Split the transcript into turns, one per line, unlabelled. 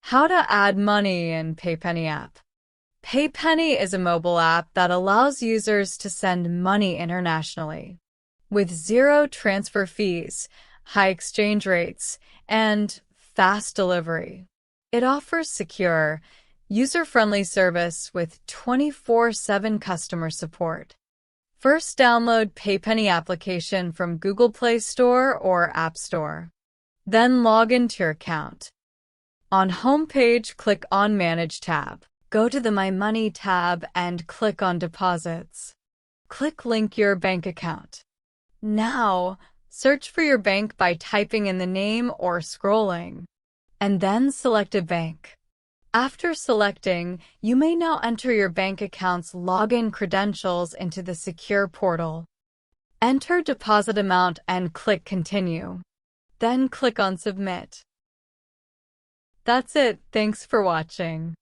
How to add money in Paypenny app. Paypenny is a mobile app that allows users to send money internationally. With zero transfer fees, high exchange rates, and fast delivery. It offers secure, user-friendly service with 24/7 customer support. First, download Paypenny application from Google Play Store or App Store. Then log into your account. On Homepage, click on Manage tab. Go to the My Money tab and click on Deposits. Click Link your bank account. Now, search for your bank by typing in the name or scrolling, and then select a bank. After selecting, you may now enter your bank account's login credentials into the secure portal. Enter deposit amount and click Continue. Then click on Submit. That's it. Thanks for watching.